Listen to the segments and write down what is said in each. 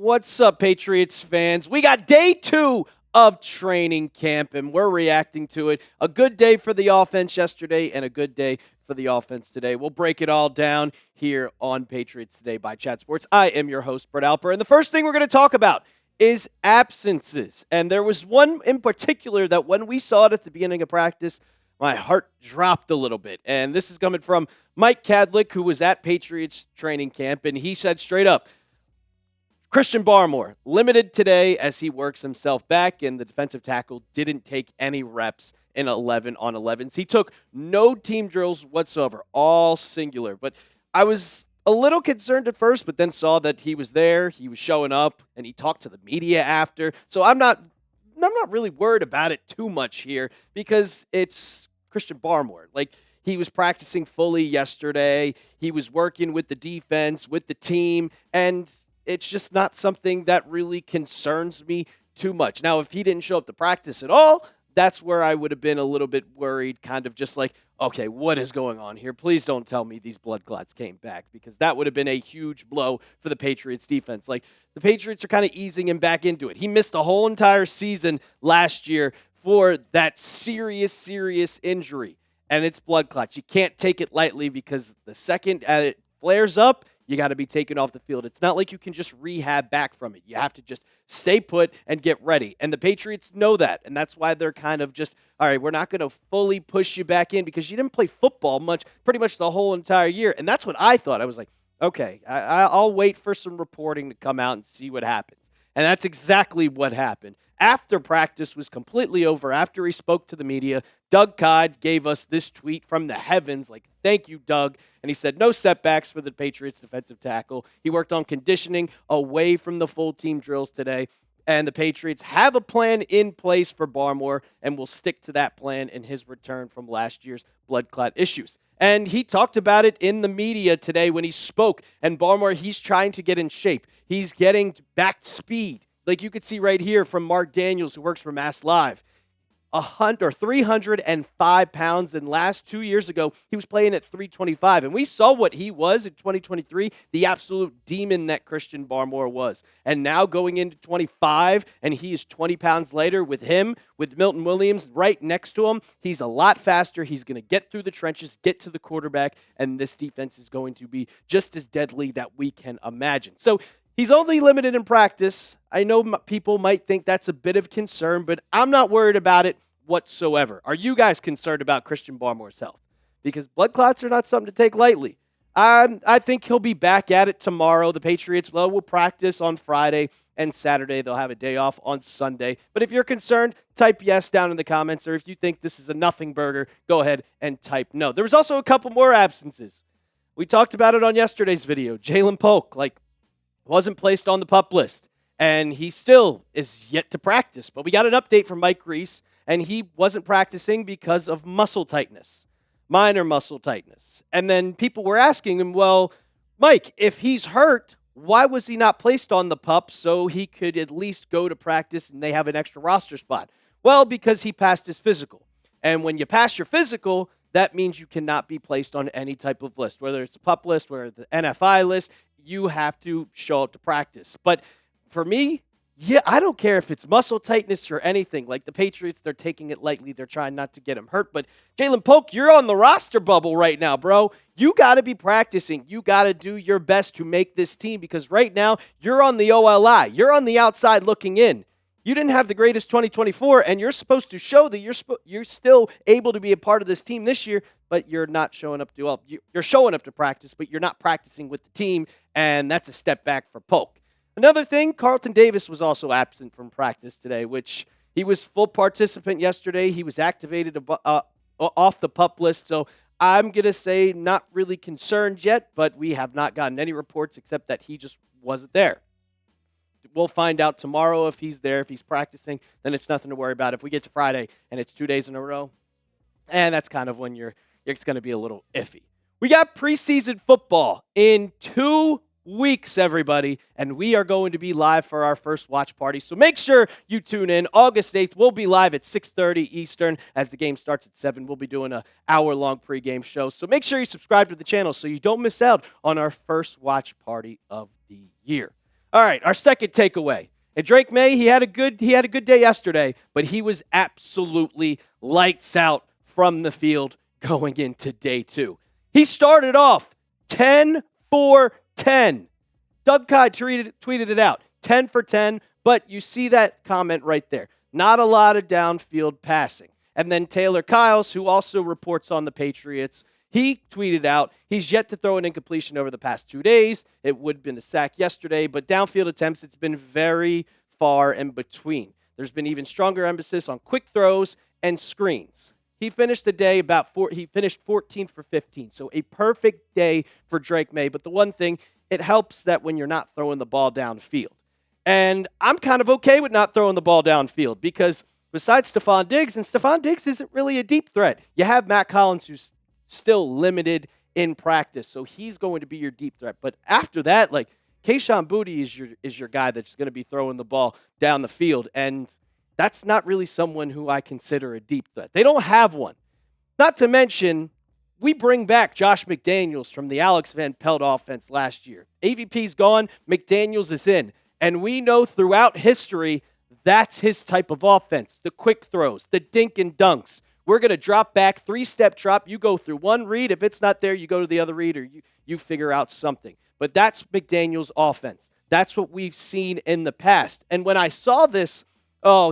What's up, Patriots fans? We got day 2 of training camp, and we're reacting to it. A good day for the offense yesterday and a good day for the offense today. We'll break it all down here on Patriots Today by Chat Sports. I am your host, Brett Alper, and the first thing we're going to talk about is absences. And there was one in particular that when we saw it at the beginning of practice, my heart dropped a little bit. And this is coming from Mike Kadlick, who was at Patriots Training Camp, and he said straight up, Christian Barmore, limited today as he works himself back, and the defensive tackle didn't take any reps in 11-on-11s. He took no team drills whatsoever, all singular. But I was a little concerned at first, but then saw that he was there, he was showing up, and he talked to the media after. So I'm not really worried about it too much here because it's Christian Barmore. Like, he was practicing fully yesterday. He was working with the defense, with the team, and it's just not something that really concerns me too much. Now, if he didn't show up to practice at all, that's where I would have been a little bit worried, kind of just like, okay, what is going on here? Please don't tell me these blood clots came back, because that would have been a huge blow for the Patriots defense. Like, the Patriots are kind of easing him back into it. He missed the whole entire season last year for that serious injury, and it's blood clots. You can't take it lightly, because the second it flares up, you got to be taken off the field. It's not like you can just rehab back from it. You have to just stay put and get ready. And the Patriots know that, and that's why they're kind of just, all right, we're not going to fully push you back in because you didn't play football pretty much the whole entire year. And that's what I thought. I was like, okay, I'll wait for some reporting to come out and see what happens. And that's exactly what happened. After practice was completely over, after he spoke to the media, Doug Codd gave us this tweet from the heavens, like, thank you, Doug. And he said, no setbacks for the Patriots defensive tackle. He worked on conditioning away from the full team drills today. And the Patriots have a plan in place for Barmore and will stick to that plan in his return from last year's blood clot issues. And he talked about it in the media today when he spoke. And Barmore, he's trying to get in shape. He's getting back speed. Like you could see right here from Mark Daniels, who works for Mass Live. 305 pounds, and last 2 years ago, he was playing at 325. And we saw what he was in 2023, the absolute demon that Christian Barmore was. And now going into 25, and he is 20 pounds lighter with him, with Milton Williams right next to him. He's a lot faster. He's going to get through the trenches, get to the quarterback, and this defense is going to be just as deadly that we can imagine. So he's only limited in practice. I know people might think that's a bit of concern, but I'm not worried about it whatsoever. Are you guys concerned about Christian Barmore's health? Because blood clots are not something to take lightly. I think he'll be back at it tomorrow. The Patriots will practice on Friday and Saturday. They'll have a day off on Sunday. But if you're concerned, type yes down in the comments. Or if you think this is a nothing burger, go ahead and type no. There was also a couple more absences. We talked about it on yesterday's video. Jalen Polk, wasn't placed on the PUP list. And he still is yet to practice. But we got an update from Mike Reese, and he wasn't practicing because of muscle tightness, minor muscle tightness. And then people were asking him, well, Mike, if he's hurt, why was he not placed on the PUP so he could at least go to practice and they have an extra roster spot? Well, because he passed his physical. And when you pass your physical, that means you cannot be placed on any type of list, whether it's a PUP list, whether it's the NFI list, you have to show up to practice. But for me, yeah, I don't care if it's muscle tightness or anything. Like the Patriots, they're taking it lightly. They're trying not to get him hurt. But Jalen Polk, you're on the roster bubble right now, bro. You got to be practicing. You got to do your best to make this team, because right now you're on the OLI. You're on the outside looking in. You didn't have the greatest 2024, and you're supposed to show that you're still able to be a part of this team this year, but you're not showing up to well. You're showing up to practice, but you're not practicing with the team, and that's a step back for Polk. Another thing, Carlton Davis was also absent from practice today, which he was full participant yesterday. He was activated off the PUP list, so I'm going to say not really concerned yet, but we have not gotten any reports except that he just wasn't there. We'll find out tomorrow if he's there. If he's practicing, then it's nothing to worry about. If we get to Friday and it's 2 days in a row, and that's kind of when it's going to be a little iffy. We got preseason football in 2 weeks, everybody, and we are going to be live for our first watch party. So make sure you tune in. August 8th, we'll be live at 6:30 Eastern as the game starts at 7. We'll be doing an hour-long pregame show. So make sure you subscribe to the channel so you don't miss out on our first watch party of the year. All right, our second takeaway. And Drake Maye, he had a good day yesterday, but he was absolutely lights out from the field going into day 2. He started off 10 for 10. Doug Kai tweeted it out, 10 for 10, but you see that comment right there. Not a lot of downfield passing. And then Taylor Kyles, who also reports on the Patriots, he tweeted out, he's yet to throw an incompletion over the past 2 days. It would have been a sack yesterday, but downfield attempts, it's been very far in between. There's been even stronger emphasis on quick throws and screens. He finished the day he finished 14 for 15, so a perfect day for Drake Maye. But the one thing, it helps that when you're not throwing the ball downfield. And I'm kind of okay with not throwing the ball downfield because besides Stephon Diggs, and Stephon Diggs isn't really a deep threat. You have Matt Collins, who's still limited in practice, so he's going to be your deep threat. But after that, like, Kayshon Boutte is your guy that's going to be throwing the ball down the field, and that's not really someone who I consider a deep threat. They don't have one. Not to mention, we bring back Josh McDaniels from the Alex Van Pelt offense last year. AVP's gone, McDaniels is in, and we know throughout history that's his type of offense, the quick throws, the dink and dunks. We're going to drop back, 3-step drop. You go through one read. If it's not there, you go to the other read or you figure out something. But that's McDaniels' offense. That's what we've seen in the past. And when I saw this,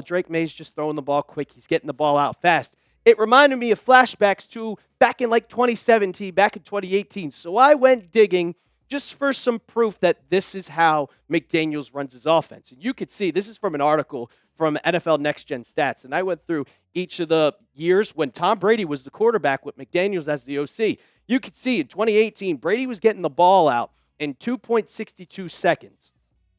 Drake Maye's just throwing the ball quick. He's getting the ball out fast. It reminded me of flashbacks to back in like 2017, back in 2018. So I went digging just for some proof that this is how McDaniels runs his offense. And you could see, this is from an article from NFL Next Gen Stats. And I went through each of the years when Tom Brady was the quarterback with McDaniels as the OC. You could see in 2018, Brady was getting the ball out in 2.62 seconds.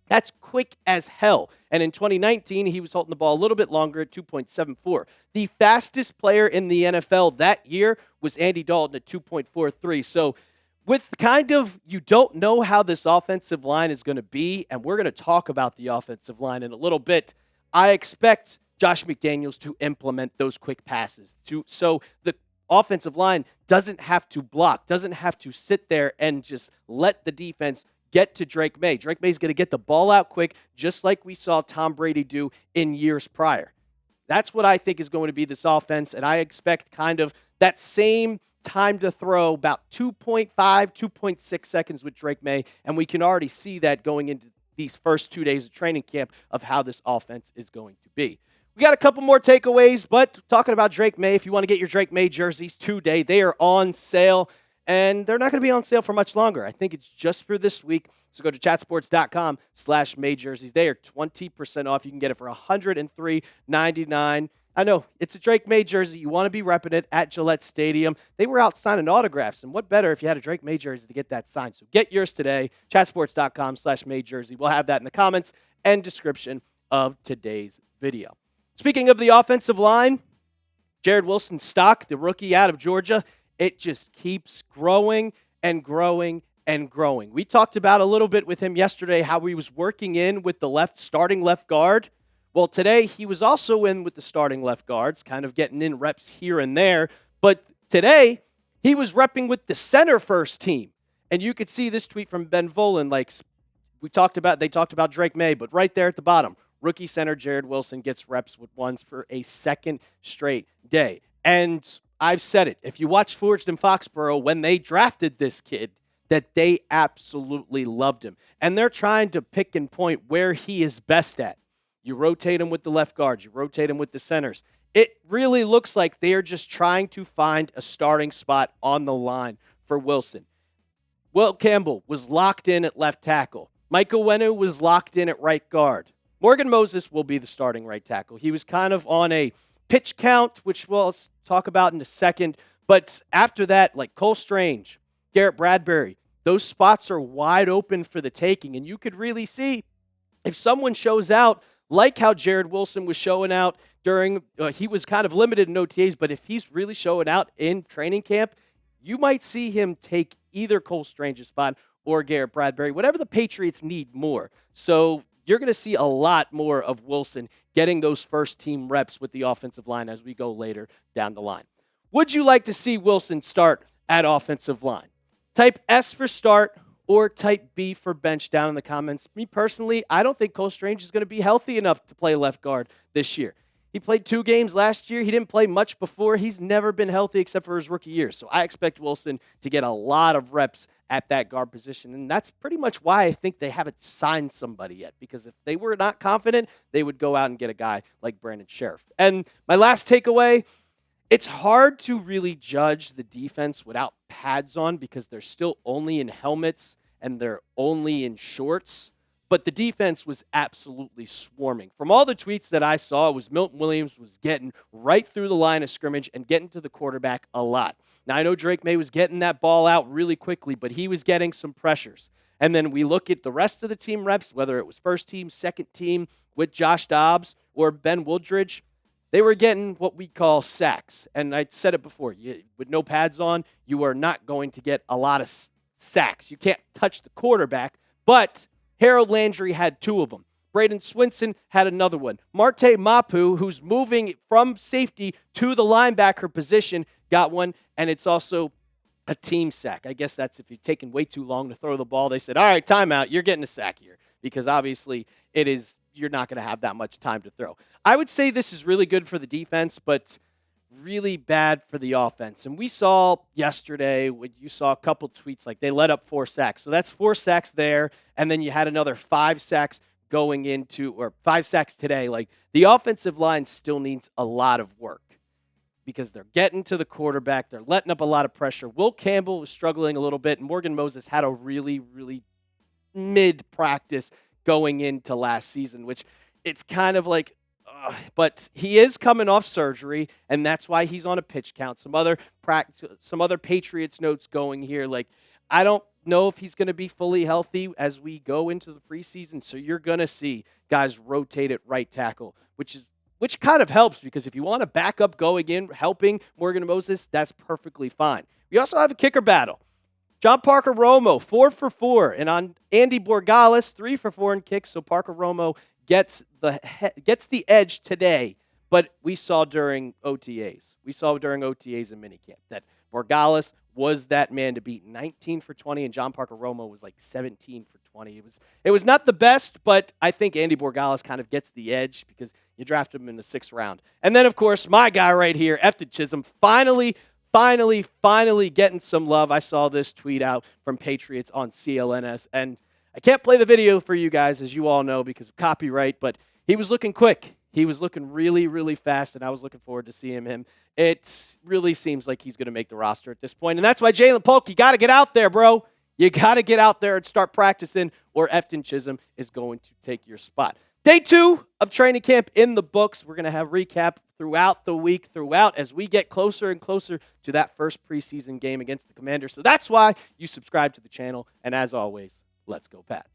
That's quick as hell. And in 2019, he was holding the ball a little bit longer at 2.74. The fastest player in the NFL that year was Andy Dalton at 2.43. So with kind of, you don't know how this offensive line is going to be, and we're going to talk about the offensive line in a little bit. I expect Josh McDaniels to implement those quick passes so the offensive line doesn't have to block, doesn't have to sit there and just let the defense get to Drake Maye. Drake Maye's going to get the ball out quick, just like we saw Tom Brady do in years prior. That's what I think is going to be this offense, and I expect kind of that same time to throw, about 2.5, 2.6 seconds with Drake Maye, and we can already see that going into these first 2 days of training camp of how this offense is going to be. We got a couple more takeaways, but talking about Drake Maye, if you want to get your Drake Maye jerseys today, they are on sale, and they're not going to be on sale for much longer. I think it's just for this week. So go to chatsports.com/Maye jerseys. They are 20% off. You can get it for $103.99. I know, it's a Drake Maye jersey. You want to be repping it at Gillette Stadium. They were out signing autographs, and what better if you had a Drake Maye jersey to get that signed. So get yours today, chatsports.com/Maye jersey. We'll have that in the comments and description of today's video. Speaking of the offensive line, Jared Wilson's stock, the rookie out of Georgia, it just keeps growing and growing and growing. We talked about a little bit with him yesterday how he was working in with the starting left guard. Well, today he was also in with the starting left guards, kind of getting in reps here and there. But today he was repping with the center first team. And you could see this tweet from Ben Volen, like they talked about Drake Maye, but right there at the bottom, rookie center Jared Wilson gets reps with ones for a second straight day. And I've said it. If you watch Forged in Foxborough, when they drafted this kid, that they absolutely loved him. And they're trying to pick and point where he is best at. You rotate him with the left guards. You rotate him with the centers. It really looks like they are just trying to find a starting spot on the line for Wilson. Will Campbell was locked in at left tackle. Mike Owenu was locked in at right guard. Morgan Moses will be the starting right tackle. He was kind of on a pitch count, which we'll talk about in a second. But after that, like Cole Strange, Garrett Bradbury, those spots are wide open for the taking. And you could really see if someone shows out, like how Jared Wilson was showing out during, he was kind of limited in OTAs, but if he's really showing out in training camp, you might see him take either Cole Strange's spot or Garrett Bradbury, whatever the Patriots need more. So you're going to see a lot more of Wilson getting those first team reps with the offensive line as we go later down the line. Would you like to see Wilson start at offensive line? Type S for start or type B for bench down in the comments. Me personally, I don't think Cole Strange is going to be healthy enough to play left guard this year. He played 2 games last year. He didn't play much before. He's never been healthy except for his rookie year. So I expect Wilson to get a lot of reps at that guard position. And that's pretty much why I think they haven't signed somebody yet. Because if they were not confident, they would go out and get a guy like Brandon Sheriff. And my last takeaway, it's hard to really judge the defense without pads on because they're still only in helmets and they're only in shorts. But the defense was absolutely swarming. From all the tweets that I saw, it was Milton Williams was getting right through the line of scrimmage and getting to the quarterback a lot. Now, I know Drake Maye was getting that ball out really quickly, but he was getting some pressures. And then we look at the rest of the team reps, whether it was first team, second team with Josh Dobbs or Ben Woodridge, they were getting what we call sacks. And I said it before, with no pads on, you are not going to get a lot of sacks. You can't touch the quarterback, but Harold Landry had 2 of them. Braden Swinson had another one. Marte Mapu, who's moving from safety to the linebacker position, got one, and it's also a team sack. I guess that's if you're taking way too long to throw the ball. They said, all right, timeout, you're getting a sack here because obviously you're not going to have that much time to throw. I would say this is really good for the defense, but really bad for the offense. And we saw yesterday, when you saw a couple tweets, like they let up 4 sacks. So that's 4 sacks there, and then you had another 5 sacks going into, or 5 sacks today. Like the offensive line still needs a lot of work because they're getting to the quarterback. They're letting up a lot of pressure. Will Campbell was struggling a little bit, and Morgan Moses had a really, really mid-practice going into last season, which it's kind of like, but he is coming off surgery, and that's why he's on a pitch count. Some other Patriots notes going here. Like, I don't know if he's going to be fully healthy as we go into the preseason, so you're going to see guys rotate at right tackle, which kind of helps because if you want a backup going in, helping Morgan Moses, that's perfectly fine. We also have a kicker battle. John Parker Romo, 4 for 4. And on Andy Borgalis, 3 for 4 in kicks. So Parker Romo gets the edge today. But we saw during OTAs. We saw during OTAs and minicamp that Borgalis was that man to beat. 19 for 20, and John Parker Romo was like 17 for 20. It was not the best, but I think Andy Borgalis kind of gets the edge because you draft him in the 6th round. And then, of course, my guy right here, Efton Chisholm, finally getting some love. I saw this tweet out from Patriots on CLNS, and I can't play the video for you guys, as you all know, because of copyright, but he was looking quick. He was looking really, really fast, and I was looking forward to seeing him. It really seems like he's going to make the roster at this point, and that's why Jalen Polk, you got to get out there, bro. You got to get out there and start practicing, or Efton Chisholm is going to take your spot. Day 2 of training camp in the books. We're going to have recap throughout the week, as we get closer and closer to that first preseason game against the Commanders. So that's why you subscribe to the channel. And as always, let's go Pats.